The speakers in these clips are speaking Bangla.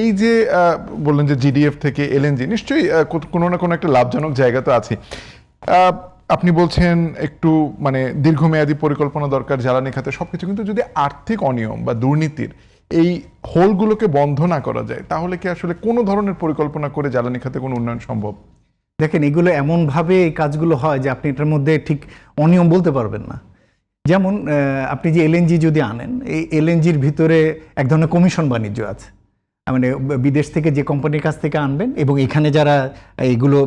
এই যে বললেন যে জিডিএফ থেকে এলএনজি নিশ্চয়ই কোনো না কোনো একটা লাভজনক জায়গা তো আছে। আপনি বলছেন একটু মানে দীর্ঘমেয়াদী পরিকল্পনা দরকার জ্বালানি খাতে সবকিছু, কিন্তু যদি আর্থিক অনিয়ম বা দুর্নীতির এই হোলগুলোকে বন্ধ না করা যায় তাহলে কি আসলে কোনো ধরনের পরিকল্পনা করে জ্বালানি খাতে কোনো উন্নয়ন সম্ভব? দেখেন, এগুলো এমনভাবে এই কাজগুলো হয় যে আপনি এটার মধ্যে ঠিক অনিয়ম বলতে পারবেন না। যেমন আপনি যে এলএনজি যদি আনেন, এই এলএনজির ভিতরে এক ধরনের কমিশন বাণিজ্য আছে। মানে বিদেশ থেকে যে কোম্পানির কাছ থেকে আনবেন এবং এখানে যারা এইগুলো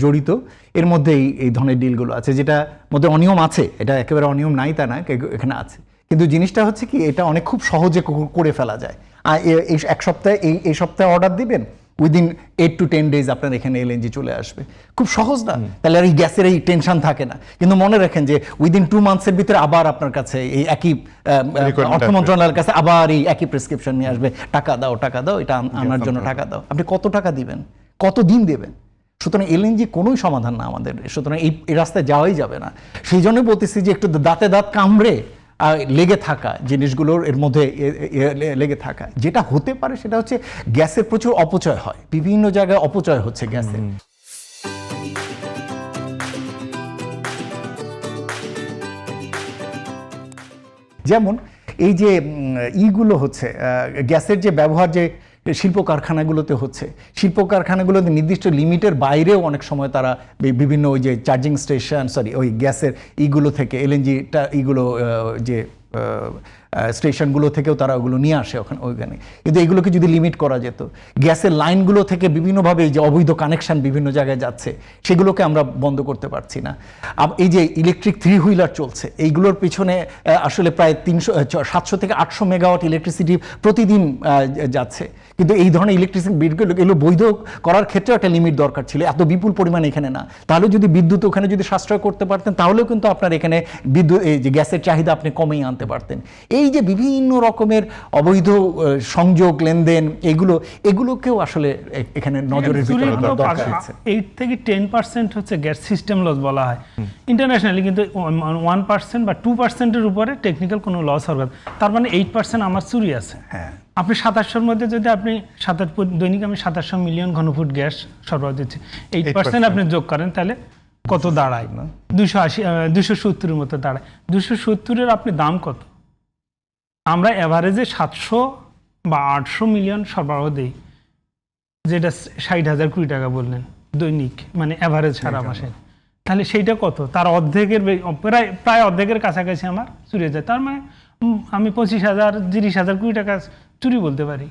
জড়িত, এর মধ্যে এই ধরনের ডিলগুলো আছে, যেটা মধ্যে অনিয়ম আছে। এটা একেবারে অনিয়ম নাই তা না, এখানে আছে। কিন্তু জিনিসটা হচ্ছে কি, এটা অনেক খুব সহজে করে ফেলা যায়। আর এই এক সপ্তাহে এই সপ্তাহে অর্ডার দিবেন, উইদিন 8 to 10 days আপনার এখানে এলএনজি চলে আসবে। খুব সহজ না? তাহলে আর এই গ্যাসের এই টেনশন থাকে না। কিন্তু মনে রাখেন যে উইদিন 2 months ভিতরে আবার আপনার কাছে এই একই অর্থ মন্ত্রণালয়ের কাছে আবার এই একই প্রেসক্রিপশন নিয়ে আসবে, টাকা দাও এটা আনার জন্য টাকা দাও। আপনি কত টাকা দিবেন, কত দিন দেবেন? সুতরাং এলএনজি কোনোই সমাধান না আমাদের, সুতরাং এই রাস্তায় যাওয়াই যাবে না। সেই জন্যই বলতেছি যে একটু দাঁতে দাঁত কামড়ে লেগে থাকা জিনিসগুলোর এর মধ্যে লেগে থাকা। যেটা হতে পারে সেটা হচ্ছে গ্যাসের প্রচুর অপচয় হয়, বিভিন্ন জায়গায় অপচয় হচ্ছে গ্যাসের। যেমন এই যে ইগুলো হচ্ছে গ্যাসের যে ব্যবহার যে শিল্প কারখানাগুলোতে হচ্ছে, শিল্প কারখানাগুলোতে নির্দিষ্ট লিমিটের বাইরেও অনেক সময় তারা বিভিন্ন ওই যে চার্জিং স্টেশন ওই গ্যাসের ইগুলো থেকে এলএনজিটা ইগুলো যে স্টেশনগুলো থেকেও তারা ওগুলো নিয়ে আসে ওইখানে। কিন্তু এগুলোকে যদি লিমিট করা যেত, গ্যাসের লাইনগুলো থেকে বিভিন্নভাবে এই যে অবৈধ কানেকশন বিভিন্ন জায়গায় যাচ্ছে, সেগুলোকে আমরা বন্ধ করতে পারছি না। এই যে ইলেকট্রিক 3 হুইলার চলছে, এইগুলোর পিছনে আসলে প্রায় 700 থেকে 800 মেগাওয়াট ইলেকট্রিসিটি প্রতিদিন যাচ্ছে। কিন্তু এই ধরনের ইলেকট্রিসিটি এগুলো বৈধ করার ক্ষেত্রে একটা লিমিট দরকার ছিল, এত বিপুল পরিমাণ এখানে না। তাহলে যদি বিদ্যুৎ ওখানে যদি সাশ্রয় করতে পারতেন, তাহলেও কিন্তু আপনার এখানে বিদ্যুৎ এই যে গ্যাসের চাহিদা আপনি কমেই আনতে পারতেন। এই যে বিভিন্ন রকমের অবৈধ সংযোগ লেনদেন, এগুলোকেও আসলে এখানে নজরের ভিতরে দরকার আছে। 8 থেকে 10% হচ্ছে গ্যাস সিস্টেম লস বলা হয় ইন্টারন্যাশনালি, কিন্তু 1% বা 2%-এর উপরে টেকনিক্যাল কোনো লস হবে। তার মানে 8% আমার চুরি আছে। হ্যাঁ, আপনি 2700-র মধ্যে যদি আপনি দৈনিক আমি 2700 মিলিয়ন ঘনফুট গ্যাস সরবরাহ দিচ্ছি, 8% আপনি যোগ করেন, তাহলে কত দাঁড়ায়? 270-এর মতো দাঁড়ায়। 270-এর আপনি দাম কত? আমরা অ্যাভারেজে 700 বা 800 মিলিয়ন সরবরাহ দিই, যেটা 60,000 কোটি টাকা বললেন দৈনিক, মানে অ্যাভারেজ সারা মাসে। তাহলে সেইটা কত? তার অর্ধেকের প্রায় অর্ধেকের কাছাকাছি আমার চুরি যায়। তার মানে আমি 25,000 30,000 কোটি টাকা চুরি বলতে পারি।